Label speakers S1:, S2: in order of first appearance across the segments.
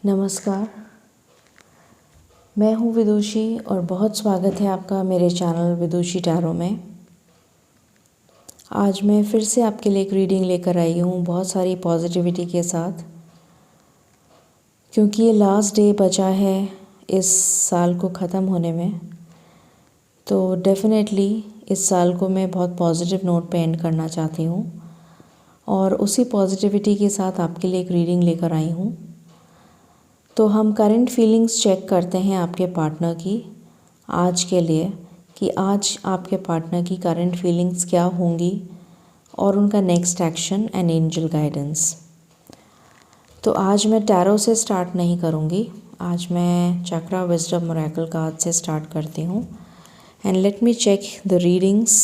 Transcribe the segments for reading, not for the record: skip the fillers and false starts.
S1: नमस्कार, मैं हूँ विदुषी और बहुत स्वागत है आपका मेरे चैनल विदुषी टैरो में। आज मैं फिर से आपके लिए एक रीडिंग लेकर आई हूँ बहुत सारी पॉजिटिविटी के साथ, क्योंकि ये लास्ट डे बचा है इस साल को ख़त्म होने में। तो डेफ़िनेटली इस साल को मैं बहुत पॉजिटिव नोट पे एंड करना चाहती हूँ और उसी पॉजिटिविटी के साथ आपके लिए एक रीडिंग लेकर आई हूँ। तो हम करंट फीलिंग्स चेक करते हैं आपके पार्टनर की आज के लिए, कि आज आपके पार्टनर की करंट फीलिंग्स क्या होंगी और उनका next action and angel guidance. तो आज मैं टैरो से स्टार्ट नहीं करूँगी, आज मैं चक्रा विजडम ओरेकल कार्ड से स्टार्ट करती हूँ। And let me check the readings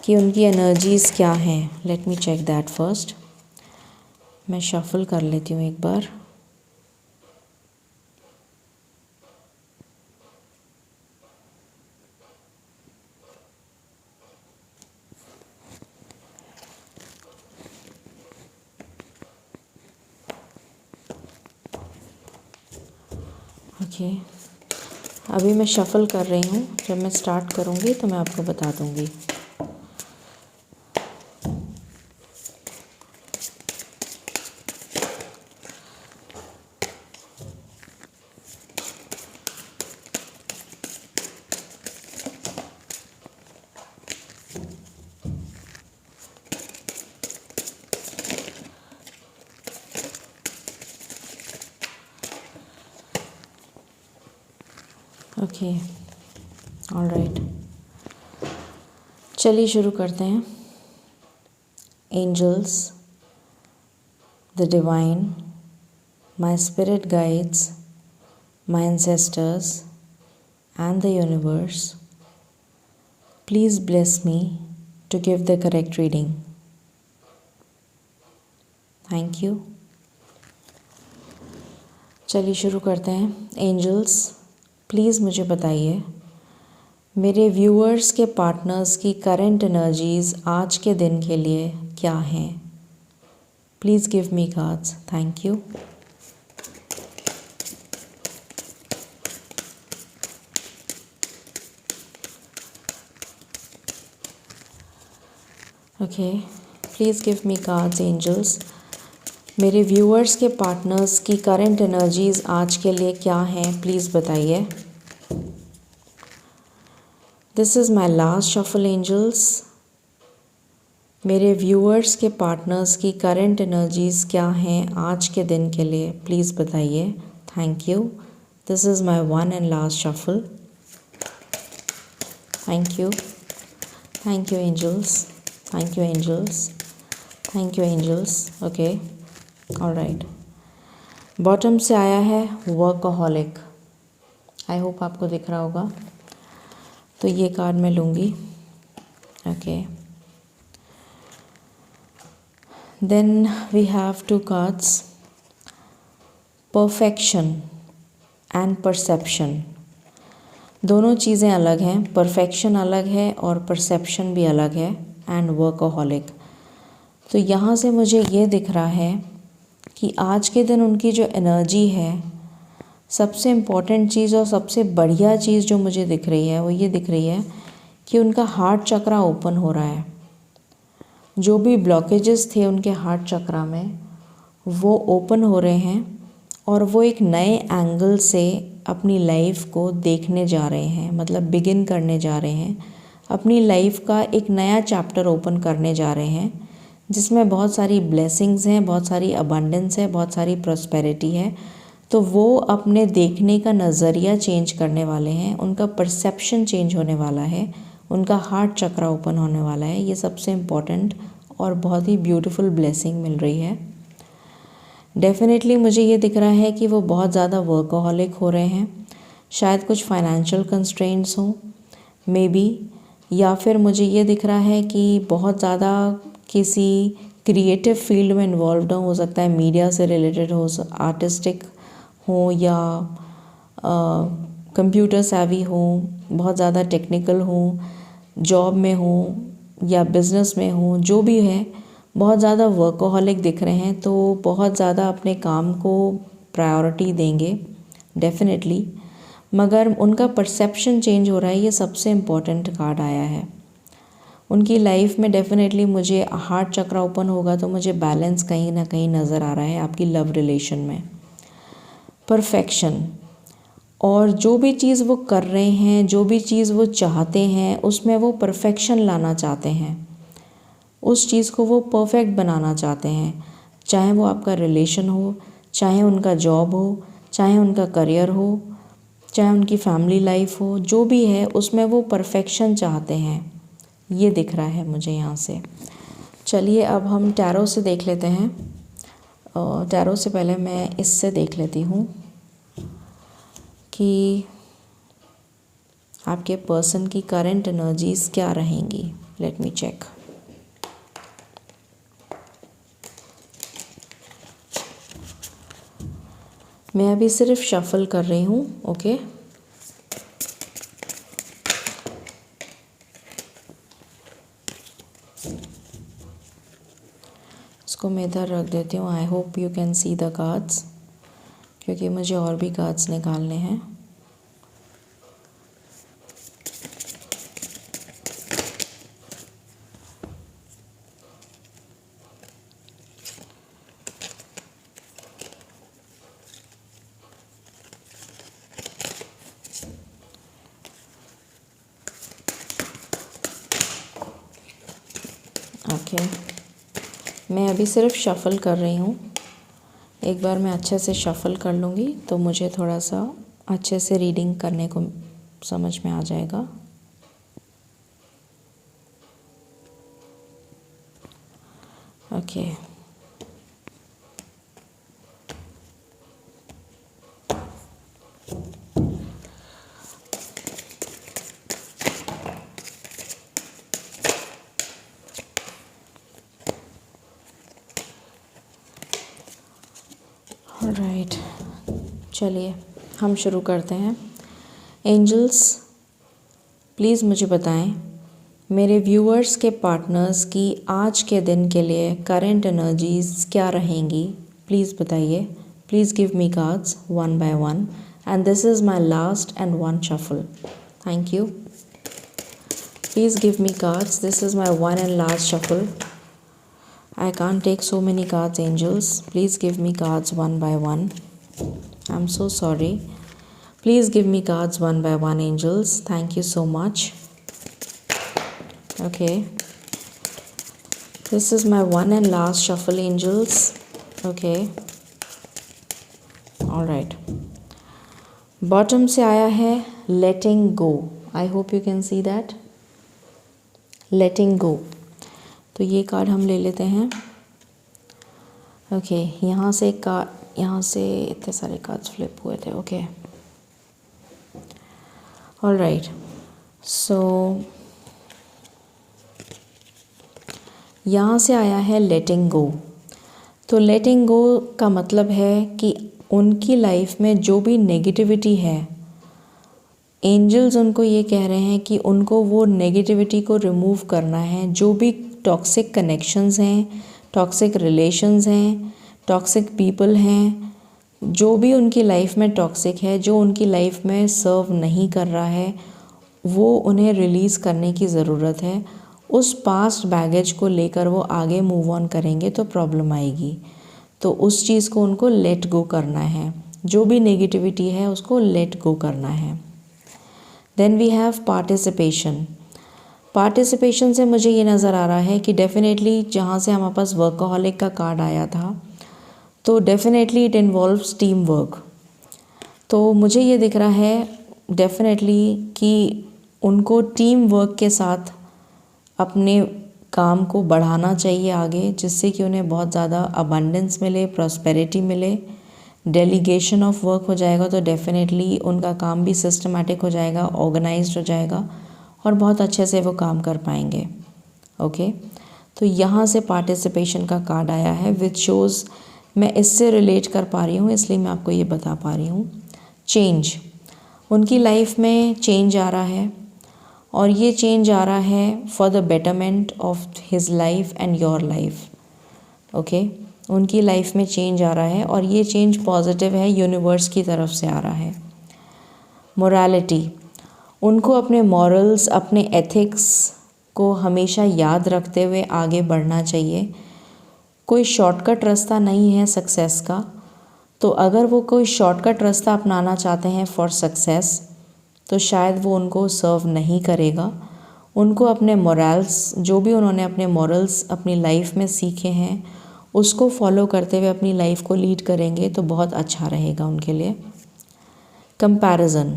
S1: कि उनकी एनर्जीज़ क्या हैं। Let me check that first. मैं शफल कर लेती हूँ एक बार। ओके, अभी मैं शफ़ल कर रही हूँ। जब मैं स्टार्ट करूँगी तो मैं आपको बता दूँगी। ओके, ऑल राइट, चलिए शुरू करते हैं। Angels, the divine, my spirit guides, my ancestors and the universe, please bless me to give the correct reading. Thank you. चलिए शुरू करते हैं। एंजल्स, प्लीज़ मुझे बताइए मेरे व्यूअर्स के पार्टनर्स की करंट एनर्जीज़ आज के दिन के लिए क्या हैं। Please give me cards. Thank you. Okay, please give me cards angels. मेरे व्यूअर्स के पार्टनर्स की करंट एनर्जीज़ आज के लिए क्या हैं, प्लीज़ बताइए। This is my last shuffle angels. मेरे व्यूअर्स के पार्टनर्स की करंट एनर्जीज़ क्या हैं आज के दिन के लिए, प्लीज़ बताइए। Thank you. This is my one and last shuffle. Thank you. Thank you angels. Thank you angels. Thank you angels. Okay, all right. Bottom से आया है वर्कaholic। आई होप आपको दिख रहा होगा। तो ये कार्ड मैं लूँगी। Okay, then we have two cards, perfection and perception. दोनों चीज़ें अलग हैं, परफेक्शन अलग है और परसेप्शन भी अलग है, एंड वर्कaholic। तो यहाँ से मुझे ये दिख रहा है कि आज के दिन उनकी जो एनर्जी है, सबसे इम्पॉर्टेंट चीज़ और सबसे बढ़िया चीज़ जो मुझे दिख रही है वो ये दिख रही है कि उनका हार्ट चक्रा ओपन हो रहा है। जो भी ब्लॉकेजेस थे उनके हार्ट चक्रा में वो ओपन हो रहे हैं और वो एक नए एंगल से अपनी लाइफ को देखने जा रहे हैं, मतलब बिगिन करने जा रहे हैं। अपनी लाइफ का एक नया चैप्टर ओपन करने जा रहे हैं, जिसमें बहुत सारी ब्लेसिंग्स हैं, बहुत सारी अबंडेंस है, बहुत सारी प्रॉस्पेरिटी है। तो वो अपने देखने का नज़रिया चेंज करने वाले हैं, उनका परसेप्शन चेंज होने वाला है, उनका हार्ट चक्रा ओपन होने वाला है। ये सबसे इम्पॉर्टेंट और बहुत ही ब्यूटीफुल ब्लेसिंग मिल रही है। डेफिनेटली मुझे ये दिख रहा है कि वो बहुत ज़्यादा वर्कaholic हो रहे हैं। शायद कुछ फाइनेंशियल कंस्ट्रेंट्स हों मे बी, या फिर मुझे ये दिख रहा है कि बहुत ज़्यादा किसी क्रिएटिव फील्ड में इन्वॉल्व हो सकता है, मीडिया से रिलेटेड हो, आर्टिस्टिक हो या कंप्यूटर savvy हो, बहुत ज़्यादा टेक्निकल हो, जॉब में हो या बिज़नेस में हो, जो भी है बहुत ज़्यादा वर्कaholic दिख रहे हैं। तो बहुत ज़्यादा अपने काम को प्रायोरिटी देंगे डेफिनेटली, मगर उनका परसेप्शन चेंज हो रहा है। ये सबसे इम्पोर्टेंट कार्ड आया है। उनकी लाइफ में डेफिनेटली मुझे हार्ट चक्र ओपन होगा तो मुझे बैलेंस कहीं ना कहीं नज़र आ रहा है आपकी लव रिलेशन में। परफेक्शन, और जो भी चीज़ वो कर रहे हैं, जो भी चीज़ वो चाहते हैं, उसमें वो परफेक्शन लाना चाहते हैं। उस चीज़ को वो परफेक्ट बनाना चाहते हैं, चाहे वो आपका रिलेशन हो, चाहे उनका जॉब हो, चाहे उनका करियर हो, चाहे उनकी फैमिली लाइफ हो, जो भी है उसमें वो परफेक्शन चाहते हैं। ये दिख रहा है मुझे यहाँ से। चलिए अब हम टैरो से देख लेते हैं। टैरो से पहले मैं इससे देख लेती हूँ कि आपके पर्सन की करंट एनर्जीज़ क्या रहेंगी। Let me check. मैं अभी सिर्फ शफल कर रही हूँ। ओके, इसको मैं इधर रख देती हूँ। आई hope you can see the cards, क्योंकि मुझे और भी कार्ड्स निकालने हैं। ओके, मैं अभी सिर्फ शफ़ल कर रही हूँ। एक बार मैं अच्छे से शफ़ल कर लूँगी तो मुझे थोड़ा सा अच्छे से रीडिंग करने को समझ में आ जाएगा। ओके, राइट, चलिए हम शुरू करते हैं। एंजल्स, प्लीज़ मुझे बताएं मेरे व्यूअर्स के पार्टनर्स की आज के दिन के लिए करंट एनर्जीज़ क्या रहेंगी। प्लीज़ बताइए। Please give me cards one by one, and this is my last and one shuffle. Thank you. Please give me cards. This is my one and last shuffle. I can't take so many cards, angels. Please give me cards one by one. I'm so sorry. Please give me cards one by one, angels. Thank you so much. Okay. This is my one and last shuffle, angels. Okay. All right. Bottom से आया है letting go. I hope you can see that. Letting go. तो ये card हम ले लेते हैं। Okay, यहाँ से इतने सारे कार्ड्स फ्लिप हुए थे। Okay, all right. सो यहाँ से आया है लेटिंग गो। तो लेटिंग गो का मतलब है कि उनकी लाइफ में जो भी नेगेटिविटी है, एंजल्स उनको ये कह रहे हैं कि उनको वो नेगेटिविटी को रिमूव करना है। जो भी टॉक्सिक कनेक्शंस हैं, टॉक्सिक रिलेशंस हैं, टॉक्सिक पीपल हैं, जो भी उनकी लाइफ में टॉक्सिक है, जो उनकी लाइफ में सर्व नहीं कर रहा है, वो उन्हें रिलीज़ करने की ज़रूरत है। उस पास्ट बैगेज को लेकर वो आगे मूव ऑन करेंगे तो प्रॉब्लम आएगी। तो उस चीज़ को उनको लेट गो करना है। जो भी नेगेटिविटी है उसको लेट गो करना है। Then we have participation. Participation से मुझे ये नज़र आ रहा है कि डेफिनेटली जहाँ से हमारे पास वर्कaholic का कार्ड आया था, तो definitely it involves team work. तो मुझे ये दिख रहा है डेफिनेटली कि उनको टीम वर्क के साथ अपने काम को बढ़ाना चाहिए आगे, जिससे कि उन्हें बहुत ज़्यादा अबंडेंस मिले, प्रॉस्पेरिटी मिले। डेलीगेशन ऑफ वर्क हो जाएगा तो डेफिनेटली उनका काम भी सिस्टमेटिक हो जाएगा, ऑर्गेनाइज्ड हो जाएगा और बहुत अच्छे से वो काम कर पाएंगे। ओके, तो यहाँ से पार्टिसिपेशन का कार्ड आया है विच शोज़, मैं इससे रिलेट कर पा रही हूँ इसलिए मैं आपको ये बता पा रही हूँ। चेंज, उनकी लाइफ में चेंज आ रहा है और ये चेंज आ रहा है for the betterment of his life and your life. Okay, उनकी लाइफ में चेंज आ रहा है और ये चेंज पॉजिटिव है, यूनिवर्स की तरफ से आ रहा है। मोरालिटी, उनको अपने मॉरल्स, अपने एथिक्स को हमेशा याद रखते हुए आगे बढ़ना चाहिए। कोई शॉर्टकट रास्ता नहीं है सक्सेस का, तो अगर वो कोई शॉर्टकट रास्ता अपनाना चाहते हैं फॉर सक्सेस तो शायद वो उनको सर्व नहीं करेगा। उनको अपने मोरल्स, जो भी उन्होंने अपने मॉरल्स अपनी लाइफ में सीखे हैं उसको फॉलो करते हुए अपनी लाइफ को लीड करेंगे तो बहुत अच्छा रहेगा उनके लिए। कंपैरिजन,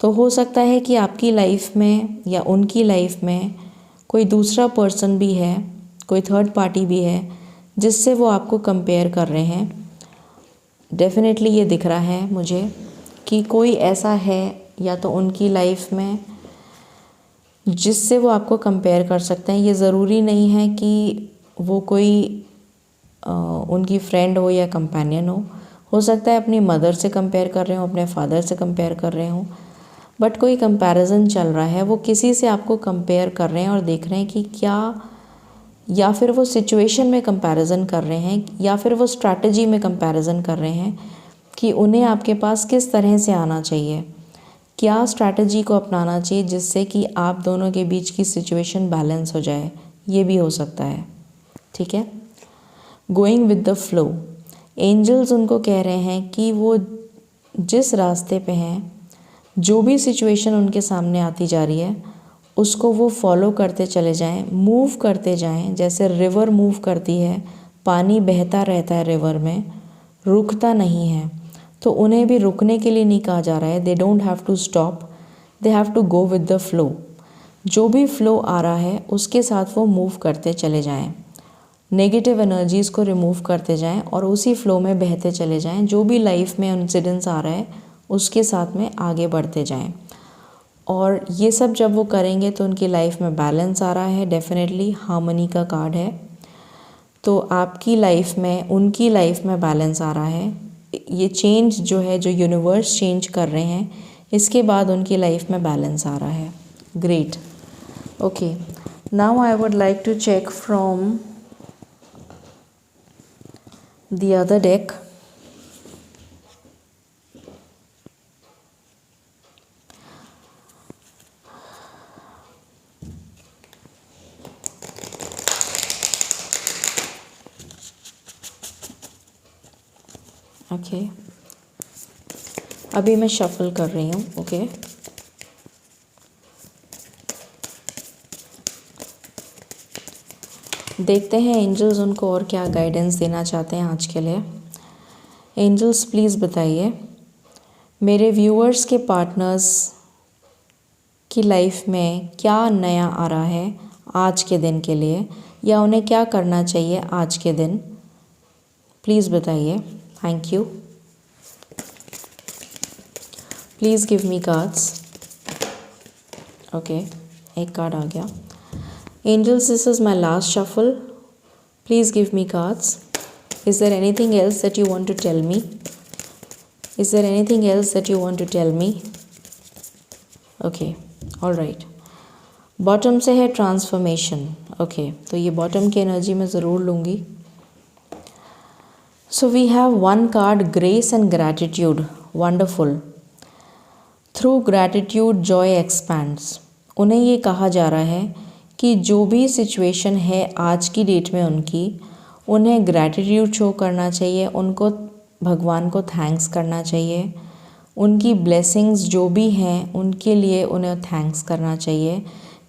S1: तो हो सकता है कि आपकी लाइफ में या उनकी लाइफ में कोई दूसरा पर्सन भी है, कोई थर्ड पार्टी भी है जिससे वो आपको कंपेयर कर रहे हैं। डेफिनेटली ये दिख रहा है मुझे कि कोई ऐसा है या तो उनकी लाइफ में जिससे वो आपको कंपेयर कर सकते हैं। ये ज़रूरी नहीं है कि वो कोई उनकी फ्रेंड हो या कंपेनियन हो सकता है अपनी मदर से कंपेयर कर रहे हो, अपने फादर से कंपेयर कर रहे हो, बट कोई कंपैरिजन चल रहा है, वो किसी से आपको कंपेयर कर रहे हैं और देख रहे हैं कि क्या, या फिर वो सिचुएशन में कंपैरिजन कर रहे हैं या फिर वो स्ट्रैटेजी में कंपैरिजन कर रहे हैं कि उन्हें आपके पास किस तरह से आना चाहिए, क्या स्ट्रैटेजी को अपनाना चाहिए जिससे कि आप दोनों के बीच की सिचुएशन बैलेंस हो जाए। ये भी हो सकता है, ठीक है। Going with the flow, angels उनको कह रहे हैं कि वो जिस रास्ते पे हैं, जो भी सिचुएशन उनके सामने आती जा रही है उसको वो फॉलो करते चले जाएं, मूव करते जाएं। जैसे रिवर मूव करती है, पानी बहता रहता है रिवर में, रुकता नहीं है, तो उन्हें भी रुकने के लिए नहीं कहा जा रहा है। They don't have to stop, they have to go with the flow. जो भी फ्लो आ रहा है उसके साथ वो मूव करते चले जाएं, नेगेटिव एनर्जीज़ को रिमूव करते जाएं और उसी फ्लो में बहते चले जाएं। जो भी लाइफ में इंसिडेंट्स आ रहा है उसके साथ में आगे बढ़ते जाएं, और ये सब जब वो करेंगे तो उनकी लाइफ में बैलेंस आ रहा है। डेफिनेटली हार्मनी का कार्ड है, तो आपकी लाइफ में उनकी लाइफ में बैलेंस आ रहा है। ये चेंज जो है, जो यूनिवर्स चेंज कर रहे हैं, इसके बाद उनकी लाइफ में बैलेंस आ रहा है। Great, okay. Now I would like to check from the other deck. Okay, अभी मैं शफल कर रही हूँ। ओके, देखते हैं एंजल्स उनको और क्या गाइडेंस देना चाहते हैं आज के लिए। एंजल्स प्लीज़ बताइए मेरे व्यूअर्स के पार्टनर्स की लाइफ में क्या नया आ रहा है आज के दिन के लिए, या उन्हें क्या करना चाहिए आज के दिन। प्लीज़ बताइए। Thank you. Please give me cards. Okay, एक कार्ड आ गया। Angels, this is my last shuffle. Please give me cards. Is there anything else that you want to tell me? Is there anything else that you want to tell me? Okay, all right. Bottom से है transformation. Okay, तो ये bottom की energy मैं ज़रूर लूँगी। So we have one card, grace and gratitude. Wonderful. Through gratitude, joy expands. उन्हें ये कहा जा रहा है कि जो भी सिचुएशन है आज की डेट में उनकी, उन्हें ग्रैटिट्यूड शो करना चाहिए, उनको भगवान को थैंक्स करना चाहिए, उनकी ब्लेसिंग्स जो भी हैं उनके लिए उन्हें थैंक्स करना चाहिए।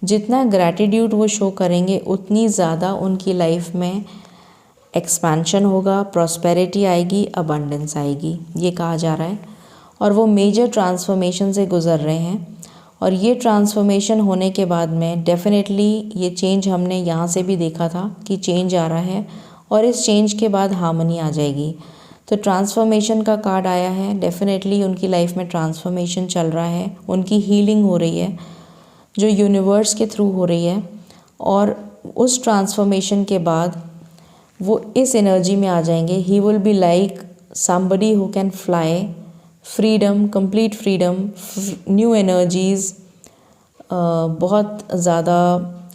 S1: जितना ग्रैटिट्यूड वो शो करेंगे उतनी ज़्यादा उनकी लाइफ में एक्सपेंशन होगा, प्रॉस्पेरिटी आएगी, अबंडेंस आएगी, ये कहा जा रहा है। और वो मेजर ट्रांसफॉर्मेशन से गुज़र रहे हैं, और ये ट्रांसफॉर्मेशन होने के बाद में डेफिनेटली ये चेंज हमने यहाँ से भी देखा था कि चेंज आ रहा है, और इस चेंज के बाद हार्मनी आ जाएगी। तो ट्रांसफॉर्मेशन का कार्ड आया है। डेफिनेटली उनकी लाइफ में ट्रांसफॉर्मेशन चल रहा है, उनकी हीलिंग हो रही है जो यूनिवर्स के थ्रू हो रही है, और उस ट्रांसफॉर्मेशन के बाद वो इस एनर्जी में आ जाएंगे। He will be like somebody who can fly, freedom, complete freedom, new energies, बहुत ज़्यादा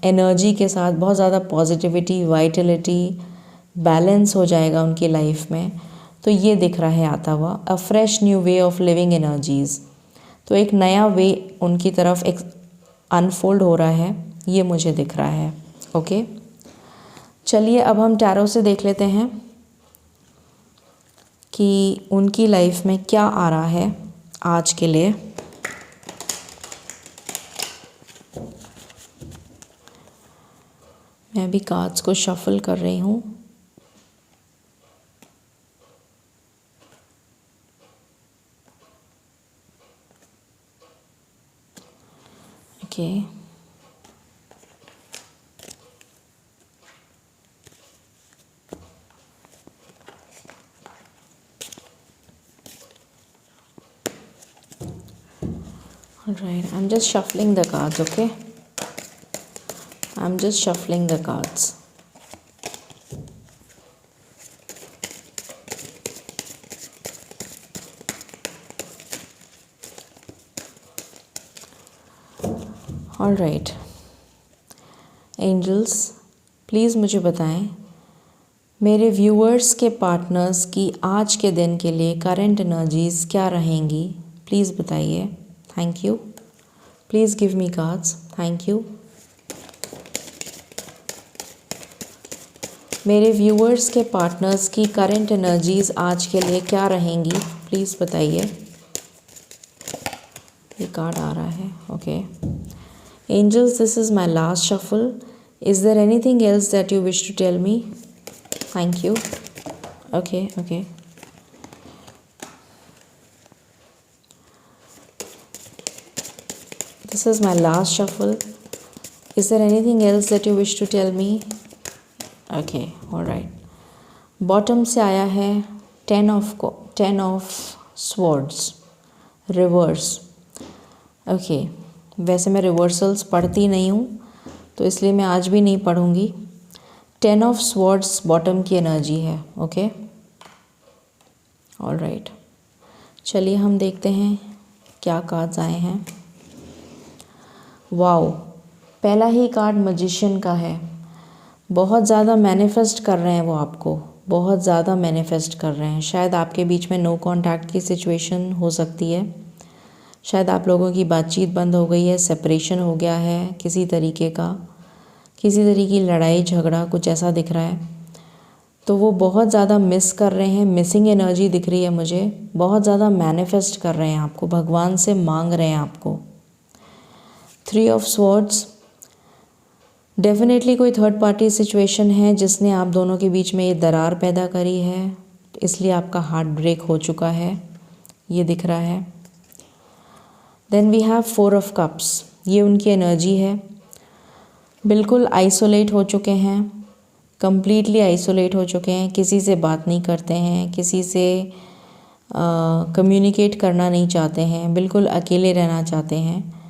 S1: एनर्जी के साथ, बहुत ज़्यादा पॉजिटिविटी, वाइटलिटी, बैलेंस हो जाएगा उनकी लाइफ में। तो ये दिख रहा है आता हुआ, अ fresh new way of living energies. तो एक नया वे उनकी तरफ एक अनफोल्ड हो रहा है, ये मुझे दिख रहा है। ओके, चलिए अब हम टैरो से देख लेते हैं कि उनकी लाइफ में क्या आ रहा है आज के लिए। मैं भी कार्ड्स को शफल कर रही हूँ। Okay, alright, I'm just shuffling the cards, okay? I'm just shuffling the cards. Alright, angels please मुझे बताएं मेरे व्यूअर्स के पार्टनर्स की आज के दिन के लिए करंट एनर्जीज़ क्या रहेंगी, प्लीज़ बताइए। Thank you, please give me cards, thank you. मेरे व्यूअर्स के पार्टनर्स की करंट एनर्जीज़ आज के लिए क्या रहेंगी, प्लीज़ बताइए। ये कार्ड आ रहा है, okay. Angels, this is my last shuffle. Is there anything else that you wish to tell me? Thank you. Okay, okay. This is my last shuffle. Is there anything else that you wish to tell me? Okay, all right. Bottom से आया है ten of swords, reverse. Okay, वैसे मैं reversals पढ़ती नहीं हूँ तो इसलिए मैं आज भी नहीं पढ़ूँगी। ten of swords bottom की एनर्जी है, ओके। all right. चलिए हम देखते हैं क्या कार्ड्स आए हैं। वाओ, पहला ही कार्ड मैजिशियन का है। बहुत ज़्यादा मैनिफेस्ट कर रहे हैं वो आपको, बहुत ज़्यादा मैनिफेस्ट कर रहे हैं। शायद आपके बीच में नो कांटेक्ट की सिचुएशन हो सकती है, शायद आप लोगों की बातचीत बंद हो गई है, सेपरेशन हो गया है किसी तरीके का, किसी तरीके की लड़ाई झगड़ा कुछ ऐसा दिख रहा है। तो वो बहुत ज़्यादा मिस कर रहे हैं, मिसिंग एनर्जी दिख रही है मुझे। बहुत ज़्यादा मैनिफेस्ट कर रहे हैं आपको, भगवान से मांग रहे हैं आपको। थ्री ऑफ स्वॉर्ड्स, डेफिनेटली कोई थर्ड पार्टी सिचुएशन है जिसने आप दोनों के बीच में ये दरार पैदा करी है, इसलिए आपका हार्ट ब्रेक हो चुका है, ये दिख रहा है। Then we have four of cups, ये उनकी एनर्जी है। बिल्कुल आइसोलेट हो चुके हैं, कंप्लीटली आइसोलेट हो चुके हैं, किसी से बात नहीं करते हैं, किसी से कम्युनिकेट करना नहीं चाहते हैं, बिल्कुल अकेले रहना चाहते हैं।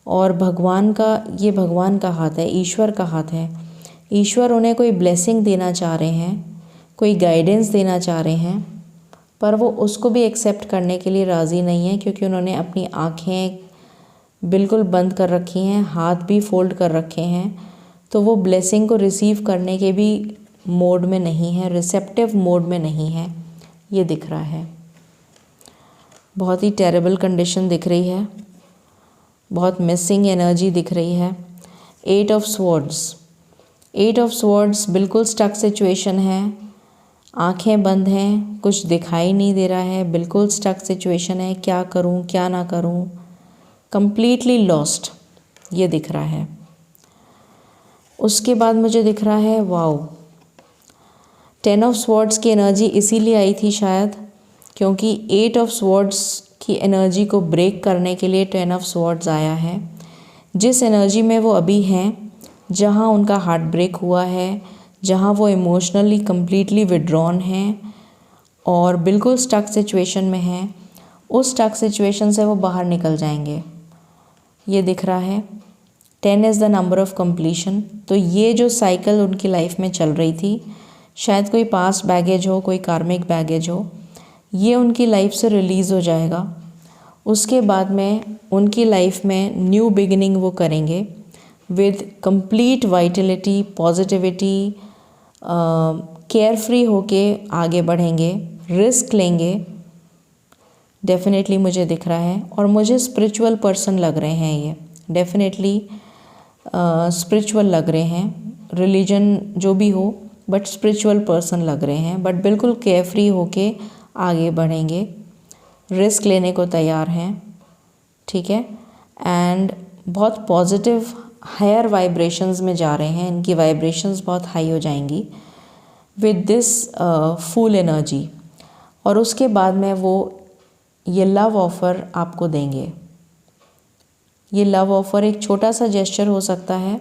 S1: और भगवान का, ये भगवान का हाथ है, ईश्वर का हाथ है। ईश्वर उन्हें कोई ब्लेसिंग देना चाह रहे हैं, कोई गाइडेंस देना चाह रहे हैं, पर वो उसको भी एक्सेप्ट करने के लिए राज़ी नहीं है, क्योंकि उन्होंने अपनी आँखें बिल्कुल बंद कर रखी हैं, हाथ भी फोल्ड कर रखे हैं। तो वो ब्लेसिंग को रिसीव करने के भी मोड में नहीं है, रिसेप्टिव मोड में नहीं है, ये दिख रहा है। बहुत ही टेरेबल कंडीशन दिख रही है, बहुत मिसिंग एनर्जी दिख रही है। Eight of swords, eight of swords बिल्कुल स्टक सिचुएशन है, आंखें बंद हैं, कुछ दिखाई नहीं दे रहा है, बिल्कुल स्टक सिचुएशन है, क्या करूं क्या ना करूं, कंप्लीटली लॉस्ट, ये दिख रहा है। उसके बाद मुझे दिख रहा है वाओ, टेन ऑफ स्वॉर्ड्स की एनर्जी इसीलिए आई थी शायद, क्योंकि एट ऑफ स्वॉर्ड्स की एनर्जी को ब्रेक करने के लिए टेन ऑफ स्वॉर्ड्स आया है। जिस एनर्जी में वो अभी हैं, जहाँ उनका हार्ट ब्रेक हुआ है, जहाँ वो इमोशनली कम्प्लीटली विड्रॉन हैं और बिल्कुल स्टक सिचुएशन में हैं, उस स्टक सिचुएशन से वो बाहर निकल जाएंगे, ये दिख रहा है। 10 is the number of completion. तो ये जो साइकिल उनकी लाइफ में चल रही थी, शायद कोई पास्ट बैगेज हो, कोई कार्मिक बैगेज हो, ये उनकी लाइफ से रिलीज़ हो जाएगा। उसके बाद में उनकी लाइफ में न्यू बिगिनिंग वो करेंगे with complete Vitality, positivity, care free होके आगे बढ़ेंगे, रिस्क लेंगे, डेफिनेटली मुझे दिख रहा है। और मुझे स्पिरिचुअल पर्सन लग रहे हैं, ये डेफिनेटली स्पिरिचुअल लग रहे हैं, रिलीजन जो भी हो बट स्पिरिचुअल पर्सन लग रहे हैं, बट बिल्कुल केयर फ्री होके आगे बढ़ेंगे, रिस्क लेने को तैयार हैं, ठीक है। एंड बहुत पॉजिटिव हायर वाइब्रेशंस में जा रहे हैं, इनकी वाइब्रेशंस बहुत हाई हो जाएंगी विद दिस फुल एनर्जी। और उसके बाद में वो ये लव ऑफ़र आपको देंगे। ये लव ऑफ़र एक छोटा सा जेस्चर हो सकता है,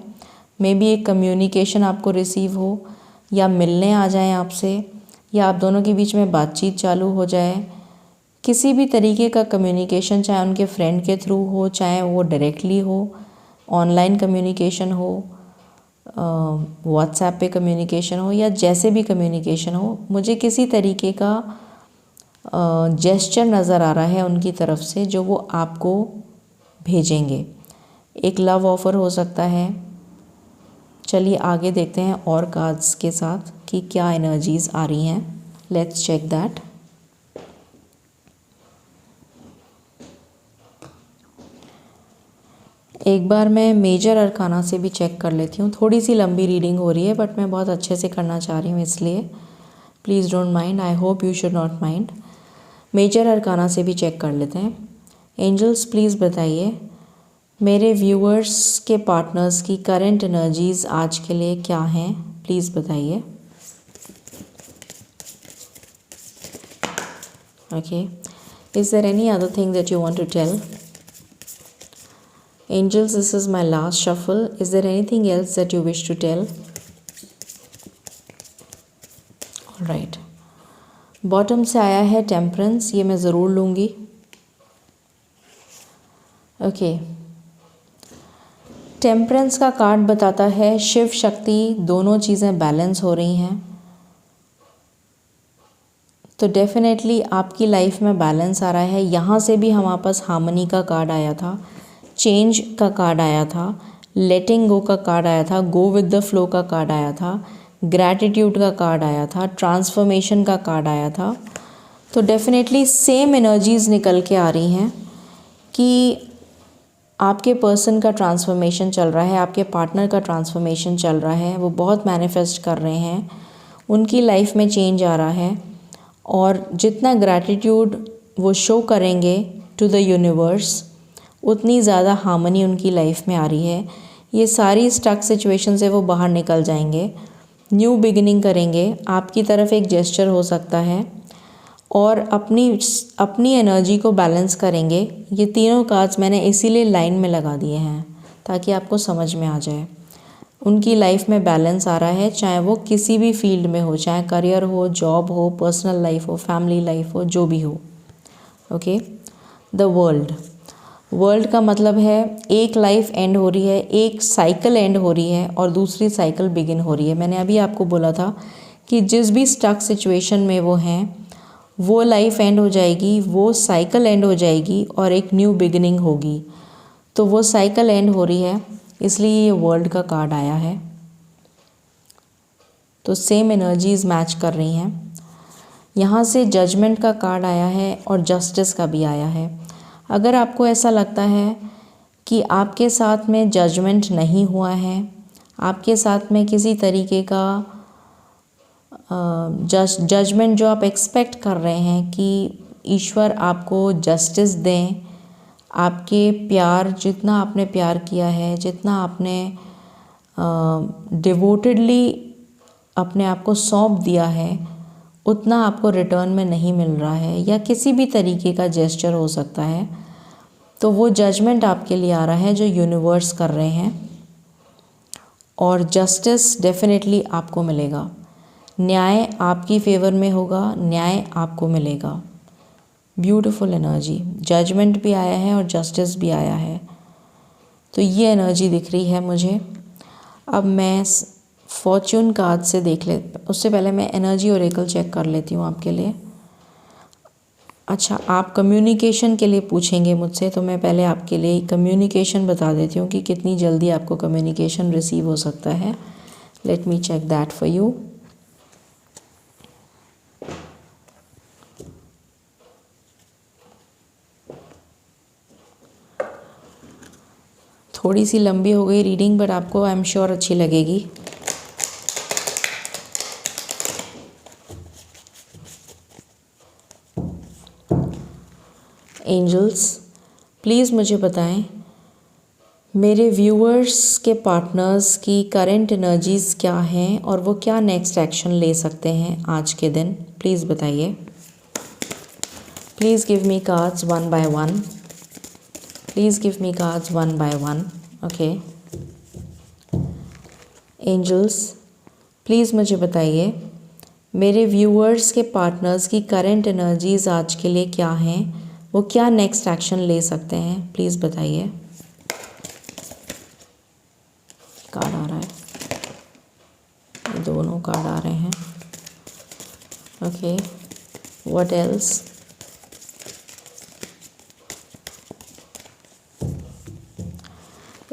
S1: मे बी एक कम्युनिकेशन आपको रिसीव हो, या मिलने आ जाएं आपसे, या आप दोनों के बीच में बातचीत चालू हो जाए। किसी भी तरीके का कम्युनिकेशन, चाहे उनके फ्रेंड के थ्रू हो, चाहे वो डायरेक्टली हो, ऑनलाइन कम्युनिकेशन हो, व्हाट्सएप पे कम्युनिकेशन हो, या जैसे भी कम्युनिकेशन हो, मुझे किसी तरीके का जेस्चर नज़र आ रहा है उनकी तरफ से जो वो आपको भेजेंगे। एक लव ऑफ़र हो सकता है। चलिए आगे देखते हैं और कार्ड्स के साथ कि क्या एनर्जीज़ आ रही हैं। Let's check that. एक बार मैं मेजर अरकाना से भी चेक कर लेती हूँ। थोड़ी सी लंबी रीडिंग हो रही है बट मैं बहुत अच्छे से करना चाह रही हूँ, इसलिए please don't mind, I hope you should not mind. Major arcana से भी चेक कर लेते हैं। एंजल्स प्लीज़ बताइए मेरे व्यूअर्स के पार्टनर्स की करंट एनर्जीज़ आज के लिए क्या हैं, प्लीज़ बताइए। Okay, is there any other thing that you want to tell? Angels, this is my last shuffle. Is there anything else that you wish to tell? All right. Bottom से आया है temperance, ये मैं ज़रूर लूँगी। Okay, temperance का card बताता है शिव शक्ति दोनों चीज़ें बैलेंस हो रही हैं, तो डेफिनेटली आपकी लाइफ में बैलेंस आ रहा है। यहाँ से भी हमारे पास हार्मनी का कार्ड आया था, चेंज का कार्ड आया था, लेटिंग गो का कार्ड आया था, गो विद द फ्लो का कार्ड आया था, ग्रैटिट्यूड का कार्ड आया था, ट्रांसफॉर्मेशन का कार्ड आया था। तो डेफिनेटली सेम एनर्जीज़ निकल के आ रही हैं कि आपके पर्सन का ट्रांसफॉर्मेशन चल रहा है, आपके पार्टनर का ट्रांसफॉर्मेशन चल रहा है, वो बहुत मैनिफेस्ट कर रहे हैं, उनकी लाइफ में चेंज आ रहा है। और जितना ग्रैटिट्यूड वो शो करेंगे टू द यूनिवर्स, उतनी ज़्यादा हार्मनी उनकी लाइफ में आ रही है। ये सारी स्टक सिचुएशन से वो बाहर निकल जाएंगे, न्यू बिगिनिंग करेंगे। आपकी तरफ एक जेस्चर हो सकता है और अपनी एनर्जी को बैलेंस करेंगे। ये तीनों कार्ड्स मैंने इसीलिए लाइन में लगा दिए हैं ताकि आपको समझ में आ जाए। उनकी लाइफ में बैलेंस आ रहा है, चाहे वो किसी भी फील्ड में हो, चाहे करियर हो, जॉब हो, पर्सनल लाइफ हो, फैमिली लाइफ हो, जो भी हो। ओके, द वर्ल्ड का मतलब है एक लाइफ एंड हो रही है, एक साइकिल एंड हो रही है और दूसरी साइकिल बिगिन हो रही है। मैंने अभी आपको बोला था कि जिस भी स्टक सिचुएशन में वो हैं, वो लाइफ एंड हो जाएगी, वो साइकिल एंड हो जाएगी और एक न्यू बिगिनिंग होगी। तो वो साइकिल एंड हो रही है, इसलिए ये वर्ल्ड का कार्ड आया है। तो सेम एनर्जीज मैच कर रही हैं। यहाँ से जजमेंट का कार्ड आया है और जस्टिस का भी आया है। अगर आपको ऐसा लगता है कि आपके साथ में जजमेंट नहीं हुआ है, आपके साथ में किसी तरीके का जजमेंट जो आप एक्सपेक्ट कर रहे हैं कि ईश्वर आपको जस्टिस दें, आपके प्यार, जितना आपने प्यार किया है, जितना आपने डिवोटेडली अपने आप को सौंप दिया है, उतना आपको रिटर्न में नहीं मिल रहा है, या किसी भी तरीके का जेस्चर हो सकता है, तो वो जजमेंट आपके लिए आ रहा है जो यूनिवर्स कर रहे हैं। और जस्टिस डेफिनेटली आपको मिलेगा, न्याय आपकी फेवर में होगा, न्याय आपको मिलेगा। ब्यूटीफुल एनर्जी, जजमेंट भी आया है और जस्टिस भी आया है, तो ये एनर्जी दिख रही है मुझे। अब मैं फॉर्च्यून कार्ड से देख ले, उससे पहले मैं एनर्जी ओरेकल चेक कर लेती हूँ आपके लिए। अच्छा, आप कम्युनिकेशन के लिए पूछेंगे मुझसे, तो मैं पहले आपके लिए कम्युनिकेशन बता देती हूँ कि कितनी जल्दी आपको कम्युनिकेशन रिसीव हो सकता है। Let me check that for you. थोड़ी सी लंबी हो गई रीडिंग, बट आपको आई एम श्योर अच्छी लगेगी। एंजल्स, प्लीज़ मुझे बताएं मेरे व्यूअर्स के पार्टनर्स की करंट एनर्जीज़ क्या हैं और वो क्या नेक्स्ट एक्शन ले सकते हैं आज के दिन। प्लीज़ बताइए। Please give me cards one by one. Please give me cards one by one. Okay angels, please मुझे बताइए मेरे व्यूअर्स के पार्टनर्स की करंट एनर्जीज़ आज के लिए क्या हैं, वो क्या नेक्स्ट एक्शन ले सकते हैं। प्लीज़ बताइए। कार्ड आ रहा है, ये दोनों कार्ड आ रहे हैं। Okay, what else.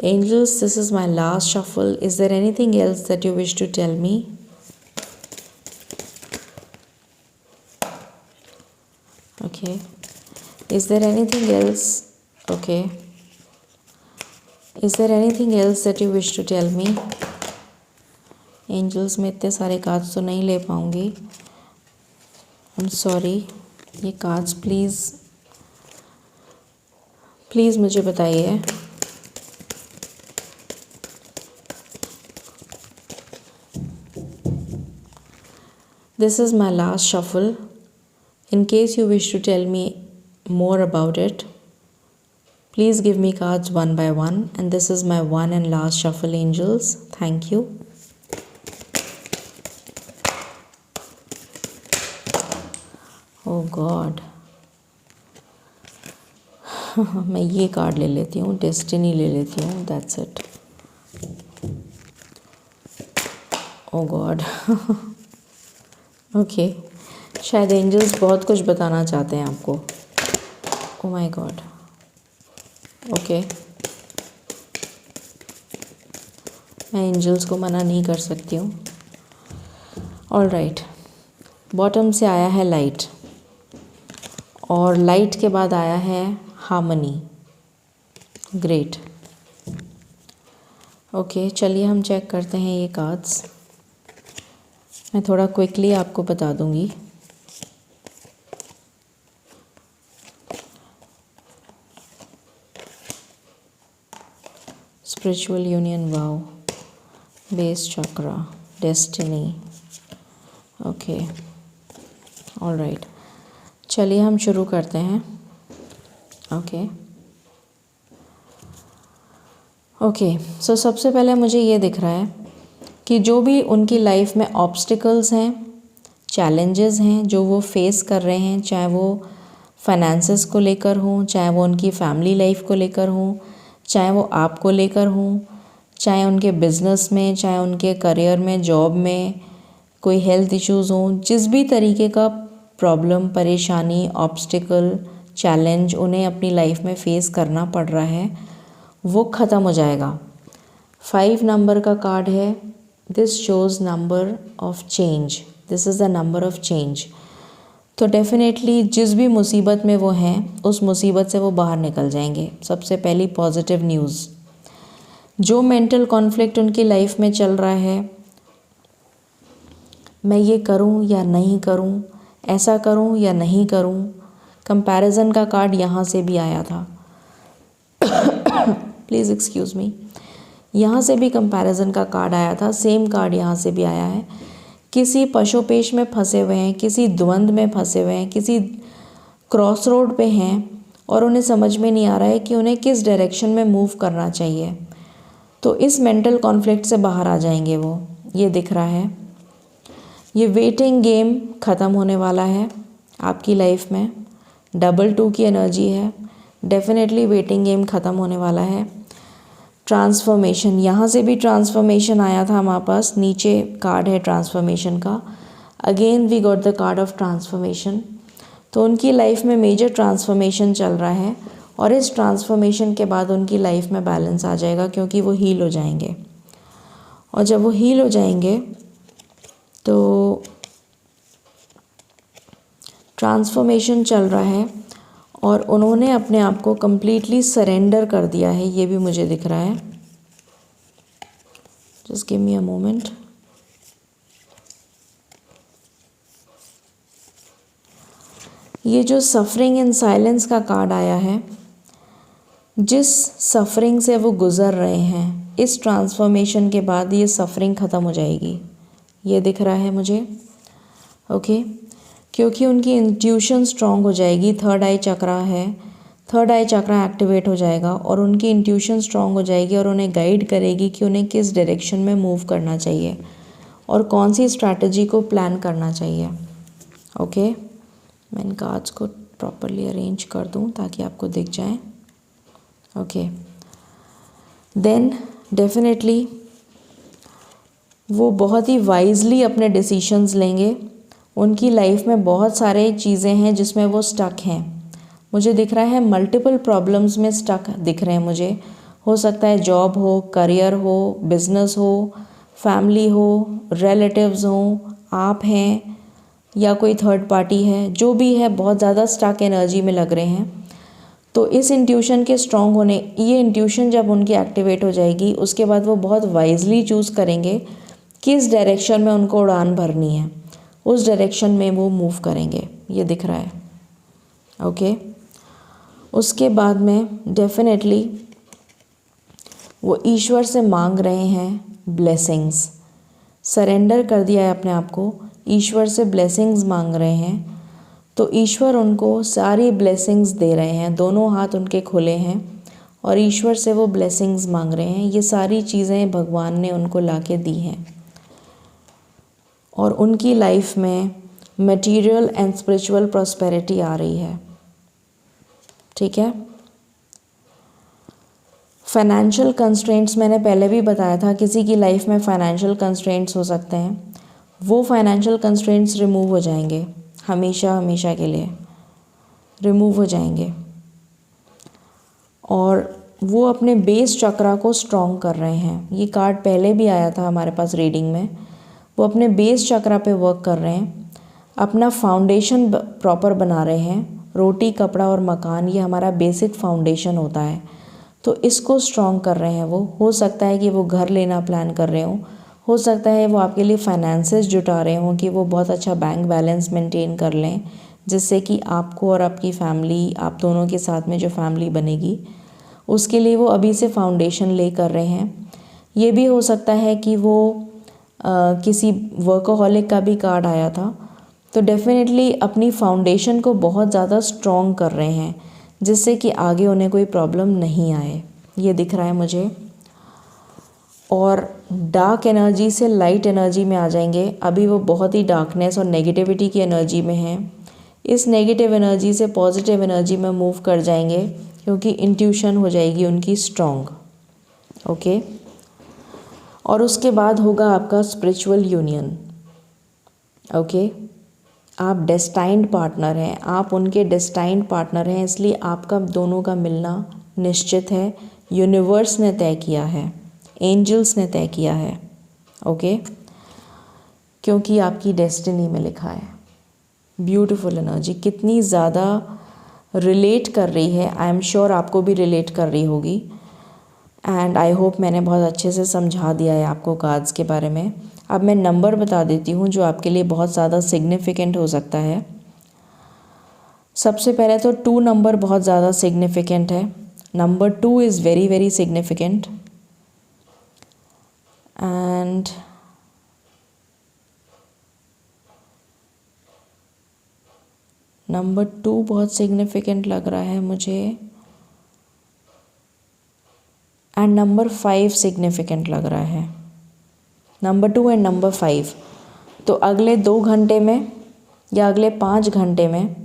S1: Angels, this is my last shuffle. Is there anything else that you wish to tell me? Okay. Is there anything else? Okay. Is there anything else that you wish to tell me? Angels, मैं इतने सारे cards तो नहीं ले पाऊँगी। I'm sorry. ये cards please मुझे बताइए। This is my last shuffle. In case you wish to tell me more about it, please give me cards one by one. And this is my one and last shuffle, angels. Thank you. Oh God. मैं ये card ले लेती हूँ, destiny ले लेती हूँ, that's it. Oh God. Okay शायद angels बहुत कुछ बताना चाहते हैं आपको। Oh my God. ओके, मैं एंजल्स को मना नहीं कर सकती हूँ। ऑल राइट, बॉटम से आया है लाइट और लाइट के बाद आया है हार्मनी। ग्रेट। ओके, चलिए हम चेक करते हैं ये कार्ड्स। मैं थोड़ा क्विकली आपको बता दूंगी। स्पिरिचुअल यूनियन, वाओ, बेस चक्रा, डेस्टिनी। ओके, ऑल राइट, चलिए हम शुरू करते हैं। ओके, सो सबसे पहले मुझे ये दिख रहा है कि जो भी उनकी लाइफ में ऑब्स्टिकल्स हैं, चैलेंजेस हैं जो वो फेस कर रहे हैं, चाहे वो फाइनेंसेस को लेकर हों, चाहे वो उनकी फैमिली लाइफ को लेकर हों, चाहे वो आपको लेकर हों, चाहे उनके बिज़नेस में, चाहे उनके करियर में, जॉब में, कोई हेल्थ इश्यूज़ हों, जिस भी तरीके का प्रॉब्लम, परेशानी, ऑब्स्टिकल, चैलेंज उन्हें अपनी लाइफ में फ़ेस करना पड़ रहा है, वो ख़त्म हो जाएगा। 5 नंबर का कार्ड है। This shows number of change. This is the number of change. तो डेफिनेटली जिस भी मुसीबत में वो हैं, उस मुसीबत से वो बाहर निकल जाएंगे। सबसे पहली पॉजिटिव न्यूज़, जो मेंटल कॉन्फ्लिक्ट उनकी लाइफ में चल रहा है, मैं ये करूं या नहीं करूं, ऐसा करूं या नहीं करूं, कंपैरिजन का कार्ड यहाँ से भी आया था। प्लीज़ एक्सक्यूज़ मी, यहाँ से भी कंपैरिजन का कार्ड आया था, सेम कार्ड यहाँ से भी आया है। किसी पशोपेश में फंसे हुए हैं, किसी द्वंद्व में फंसे हुए हैं, किसी क्रॉस रोड पे हैं और उन्हें समझ में नहीं आ रहा है कि उन्हें किस डायरेक्शन में मूव करना चाहिए। तो इस मेंटल कॉन्फ्लिक्ट से बाहर आ जाएंगे वो, ये दिख रहा है। ये वेटिंग गेम ख़त्म होने वाला है आपकी लाइफ में। डबल 2 की एनर्जी है, डेफिनेटली वेटिंग गेम ख़त्म होने वाला है। ट्रांसफॉर्मेशन, यहाँ से भी ट्रांसफॉर्मेशन आया था हमारे पास, नीचे कार्ड है ट्रांसफॉर्मेशन का। Again we got the card of transformation. तो उनकी लाइफ में मेजर ट्रांसफॉर्मेशन चल रहा है और इस ट्रांसफॉर्मेशन के बाद उनकी लाइफ में बैलेंस आ जाएगा, क्योंकि वो हील हो जाएंगे। और जब वो हील हो जाएंगे तो ट्रांसफॉर्मेशन चल रहा है और उन्होंने अपने आप को कम्प्लीटली सरेंडर कर दिया है, ये भी मुझे दिख रहा है। Just give me a moment. ये जो सफरिंग इन साइलेंस का कार्ड आया है, जिस सफरिंग से वो गुज़र रहे हैं, इस ट्रांसफॉर्मेशन के बाद ये सफरिंग ख़त्म हो जाएगी, ये दिख रहा है मुझे। ओके, क्योंकि उनकी इंट्यूशन स्ट्रॉन्ग हो जाएगी। थर्ड आई चक्रा है, थर्ड आई चक्रा एक्टिवेट हो जाएगा और उनकी इंट्यूशन स्ट्रॉन्ग हो जाएगी और उन्हें गाइड करेगी कि उन्हें किस डायरेक्शन में मूव करना चाहिए और कौन सी स्ट्रैटेजी को प्लान करना चाहिए। ओके, मैं इन कार्ड्स को प्रॉपरली अरेंज कर दूं ताकि आपको दिख जाए। ओके, देन डेफिनेटली वो बहुत ही वाइजली अपने डिसीशंस लेंगे। उनकी लाइफ में बहुत सारे चीज़ें हैं जिसमें वो स्टक हैं। मुझे दिख रहा है मल्टीपल प्रॉब्लम्स में स्टक दिख रहे हैं मुझे। हो सकता है जॉब हो, करियर हो, बिजनेस हो, फैमिली हो, रिलेटिव्स हो, आप हैं या कोई थर्ड पार्टी है, जो भी है बहुत ज़्यादा स्टक एनर्जी में लग रहे हैं। तो इस इंट्यूशन के स्ट्रॉन्ग होने, ये इंट्यूशन जब उनकी एक्टिवेट हो जाएगी उसके बाद वो बहुत वाइजली चूज़ करेंगे किस डायरेक्शन में उनको उड़ान भरनी है, उस डायरेक्शन में वो मूव करेंगे, ये दिख रहा है। ओके, उसके बाद में डेफिनेटली वो ईश्वर से मांग रहे हैं ब्लेसिंग्स। सरेंडर कर दिया है अपने आप को, ईश्वर से ब्लेसिंग्स मांग रहे हैं। तो ईश्वर उनको सारी ब्लेसिंग्स दे रहे हैं, दोनों हाथ उनके खुले हैं और ईश्वर से वो ब्लेसिंग्स मांग रहे हैं। ये सारी चीज़ें भगवान ने उनको लाके दी हैं और उनकी लाइफ में मटेरियल एंड स्पिरिचुअल प्रॉस्पेरिटी आ रही है। ठीक है, फाइनेंशियल कंस्ट्रेंट्स मैंने पहले भी बताया था, किसी की लाइफ में फाइनेंशियल कंस्ट्रेंट्स हो सकते हैं, वो फाइनेंशियल कंस्ट्रेंट्स रिमूव हो जाएंगे, हमेशा हमेशा के लिए रिमूव हो जाएंगे और वो अपने बेस चक्रा को स्ट्रॉन्ग कर रहे हैं। ये कार्ड पहले भी आया था हमारे पास रीडिंग में। वो अपने बेस चक्रा पे वर्क कर रहे हैं, अपना फाउंडेशन प्रॉपर बना रहे हैं। रोटी, कपड़ा और मकान, ये हमारा बेसिक फाउंडेशन होता है, तो इसको स्ट्रॉन्ग कर रहे हैं वो। हो सकता है कि वो घर लेना प्लान कर रहे हो सकता है वो आपके लिए फाइनेंसेस जुटा रहे हों कि वो बहुत अच्छा बैंक बैलेंस मेंटेन कर लें, जिससे कि आपको और आपकी फैमिली, आप दोनों के साथ में जो फैमिली बनेगी, उसके लिए वो अभी से फाउंडेशन ले कर रहे हैं। ये भी हो सकता है कि वो किसी वर्कोहॉलिक का भी कार्ड आया था, तो डेफिनेटली अपनी फाउंडेशन को बहुत ज़्यादा स्ट्रॉन्ग कर रहे हैं, जिससे कि आगे उन्हें कोई प्रॉब्लम नहीं आए, ये दिख रहा है मुझे। और डार्क एनर्जी से लाइट एनर्जी में आ जाएंगे। अभी वो बहुत ही डार्कनेस और नेगेटिविटी की एनर्जी में हैं, इस नेगेटिव एनर्जी से पॉजिटिव एनर्जी में मूव कर जाएंगे, क्योंकि इंट्यूशन हो जाएगी उनकी स्ट्रॉन्ग। ओके, और उसके बाद होगा आपका स्पिरिचुअल यूनियन। ओके, आप डेस्टाइंड पार्टनर हैं, आप उनके डेस्टाइंड पार्टनर हैं, इसलिए आपका दोनों का मिलना निश्चित है। यूनिवर्स ने तय किया है, एंजल्स ने तय किया है। ओके, क्योंकि आपकी डेस्टिनी में लिखा है। ब्यूटीफुल एनर्जी, कितनी ज़्यादा रिलेट कर रही है। आई एम श्योर आपको भी रिलेट कर रही होगी एंड आई होप मैंने बहुत अच्छे से समझा दिया है आपको कार्ड्स के बारे में। अब मैं नंबर बता देती हूँ जो आपके लिए बहुत ज़्यादा सिग्निफिकेंट हो सकता है। सबसे पहले तो 2 नंबर बहुत ज़्यादा सिग्निफिकेंट है। Number 2 is very very significant and number 2 बहुत सिग्निफिकेंट लग रहा है मुझे एंड नंबर 5 सिग्निफिकेंट लग रहा है। नंबर 2 एंड नंबर 5, तो अगले 2 घंटे में या अगले 5 घंटे में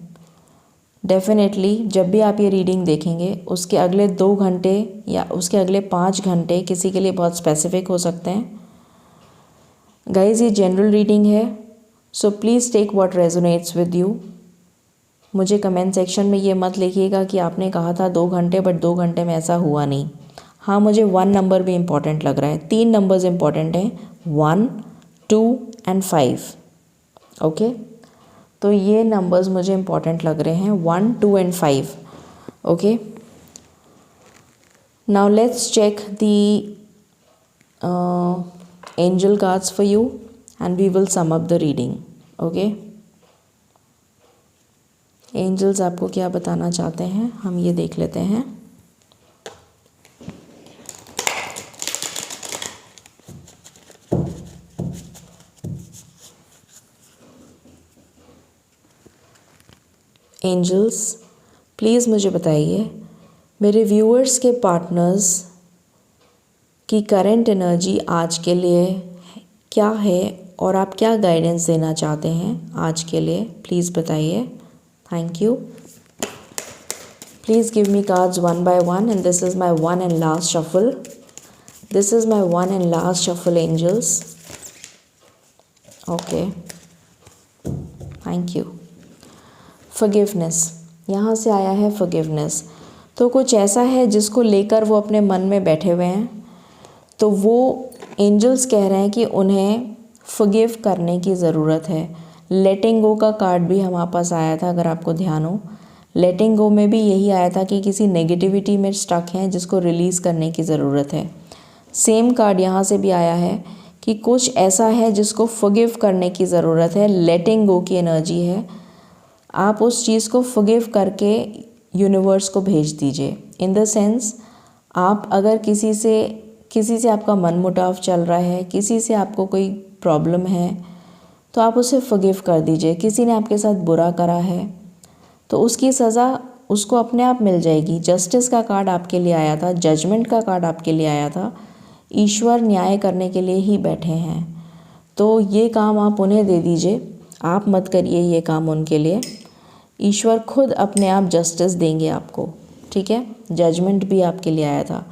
S1: डेफिनेटली जब भी आप ये रीडिंग देखेंगे उसके अगले 2 घंटे या उसके अगले 5 घंटे किसी के लिए बहुत स्पेसिफिक हो सकते हैं। गाइज, ये जनरल रीडिंग है, so please take what resonates with you. मुझे कमेंट सेक्शन में ये मत लिखिएगा कि आपने कहा था 2 घंटे बट 2 घंटे में ऐसा हुआ नहीं। हाँ, मुझे 1 नंबर भी इम्पॉर्टेंट लग रहा है। 3 नंबर्स इम्पॉर्टेंट हैं, 1, 2 एंड 5। ओके, तो ये नंबर्स मुझे इम्पॉर्टेंट लग रहे हैं, 1, 2 and 5। Okay, now let's check the angel cards for you and we will sum up the reading. Okay, angels आपको क्या बताना चाहते हैं हम ये देख लेते हैं. एंजल्स प्लीज़ मुझे बताइए मेरे व्यूअर्स के पार्टनर्स की करंट एनर्जी आज के लिए क्या है और आप क्या गाइडेंस देना चाहते हैं आज के लिए, प्लीज़ बताइए. Thank you. Please give me cards one by one and this is my one and last shuffle. This is my one and last shuffle angels. Okay, thank you. Forgiveness, यहाँ से आया है फॉरगिवनेस. तो कुछ ऐसा है जिसको लेकर वो अपने मन में बैठे हुए हैं, तो वो एंजल्स कह रहे हैं कि उन्हें फॉरगिव करने की ज़रूरत है. लेटिंग गो का कार्ड भी हमारे पास आया था, अगर आपको ध्यान हो. लेटिंग गो में भी यही आया था कि किसी नेगेटिविटी में स्टक हैं जिसको रिलीज़ करने की ज़रूरत है. सेम कार्ड यहाँ से भी आया है कि कुछ ऐसा है जिसको फॉरगिव करने की ज़रूरत है. लेटिंग गो की एनर्जी है. आप उस चीज़ को फॉरगिव करके यूनिवर्स को भेज दीजिए. इन द सेंस आप अगर किसी से आपका मनमुटाव चल रहा है, किसी से आपको कोई प्रॉब्लम है, तो आप उसे फॉरगिव कर दीजिए. किसी ने आपके साथ बुरा करा है तो उसकी सज़ा उसको अपने आप मिल जाएगी. जस्टिस का कार्ड आपके लिए आया था, जजमेंट का कार्ड आपके लिए आया था. ईश्वर न्याय करने के लिए ही बैठे हैं, तो ये काम आप उन्हें दे दीजिए. आप मत करिए ये काम उनके लिए. ईश्वर खुद अपने आप जस्टिस देंगे आपको, ठीक है. जजमेंट भी आपके लिए आया था.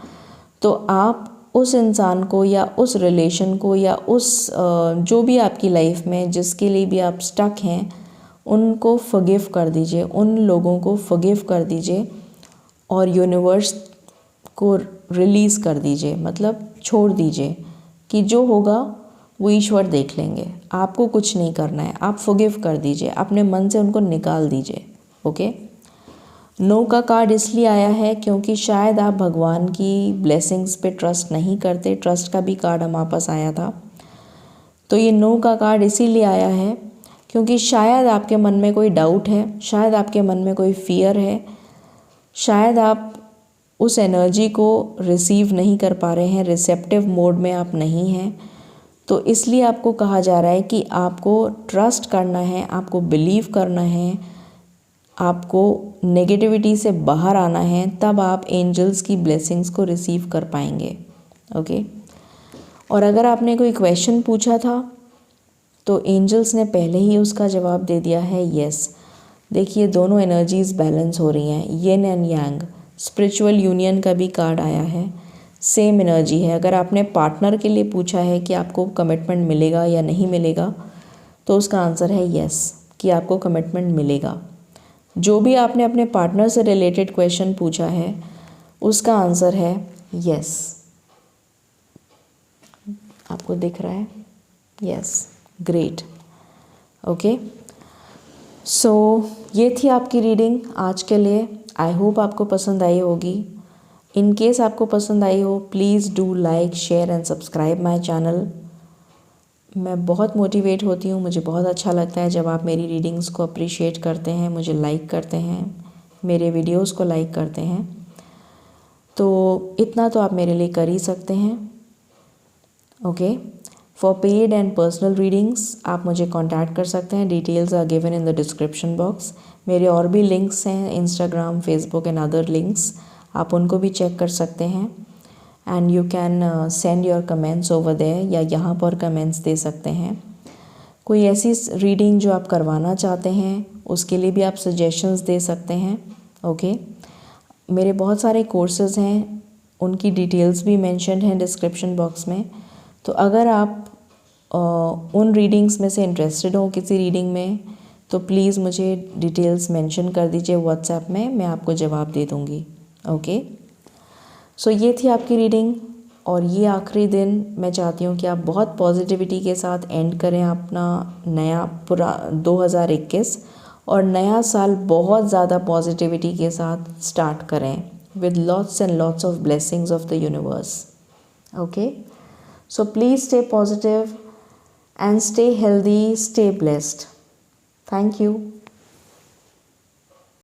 S1: तो आप उस इंसान को या उस रिलेशन को या उस जो भी आपकी लाइफ में जिसके लिए भी आप स्टक हैं उनको फॉरगिव कर दीजिए. उन लोगों को फॉरगिव कर दीजिए और यूनिवर्स को रिलीज़ कर दीजिए, मतलब छोड़ दीजिए कि जो होगा वो ईश्वर देख लेंगे. आपको कुछ नहीं करना है. आप फॉरगिव कर दीजिए, अपने मन से उनको निकाल दीजिए. ओके. नो का कार्ड इसलिए आया है क्योंकि शायद आप भगवान की ब्लेसिंग्स पे ट्रस्ट नहीं करते. ट्रस्ट का भी कार्ड हमारे पास आया था. तो ये नो का कार्ड इसीलिए आया है क्योंकि शायद आपके मन में कोई डाउट है, शायद आपके मन में कोई फियर है, शायद आप उस एनर्जी को रिसीव नहीं कर पा रहे हैं, रिसेप्टिव मोड में आप नहीं हैं. तो इसलिए आपको कहा जा रहा है कि आपको ट्रस्ट करना है, आपको बिलीव करना है, आपको नेगेटिविटी से बाहर आना है, तब आप एंजल्स की ब्लेसिंग्स को रिसीव कर पाएंगे. ओके. और अगर आपने कोई क्वेश्चन पूछा था तो एंजल्स ने पहले ही उसका जवाब दे दिया है, यस. देखिए दोनों एनर्जीज़ बैलेंस हो रही हैं, येन एंड यांग. स्पिरिचुअल यूनियन का भी कार्ड आया है. सेम एनर्जी है. अगर आपने पार्टनर के लिए पूछा है कि आपको कमिटमेंट मिलेगा या नहीं मिलेगा, तो उसका आंसर है यस, कि आपको कमिटमेंट मिलेगा. जो भी आपने अपने पार्टनर से रिलेटेड क्वेश्चन पूछा है उसका आंसर है यस. आपको दिख रहा है? यस. ग्रेट. ओके. सो ये थी आपकी रीडिंग आज के लिए. आई होप आपको पसंद आई होगी. इन केस आपको पसंद आई हो, please do like, share and subscribe my channel. मैं बहुत मोटिवेट होती हूँ, मुझे बहुत अच्छा लगता है जब आप मेरी रीडिंग्स को अप्रिशिएट करते हैं, मुझे लाइक करते हैं, मेरे वीडियोस को लाइक करते हैं. तो इतना तो आप मेरे लिए कर ही सकते हैं. Okay. For paid and personal readings आप मुझे कांटेक्ट कर सकते हैं. Details are given in the description box. मेरे और भी लिंक्स हैं, Instagram, Facebook and other links. आप उनको भी चेक कर सकते हैं. And you can send your comments over there, या यहाँ पर कमेंट्स दे सकते हैं. कोई ऐसी रीडिंग जो आप करवाना चाहते हैं उसके लिए भी आप सजेशंस दे सकते हैं. ओके. मेरे बहुत सारे कोर्सेज़ हैं, उनकी डिटेल्स भी मेंशन्ड हैं डिस्क्रिप्शन बॉक्स में. तो अगर आप उन रीडिंग्स में से इंटरेस्टेड हो किसी रीडिंग में, तो प्लीज़ मुझे डिटेल्स मेंशन कर दीजिए व्हाट्सएप में, मैं आपको जवाब दे दूँगी. ओके. सो ये थी आपकी रीडिंग. और ये आखिरी दिन मैं चाहती हूँ कि आप बहुत पॉजिटिविटी के साथ एंड करें अपना नया पूरा 2021, और नया साल बहुत ज़्यादा पॉजिटिविटी के साथ स्टार्ट करें with lots and lots of blessings of the universe. Okay, so please stay positive and stay healthy, stay blessed. Thank you.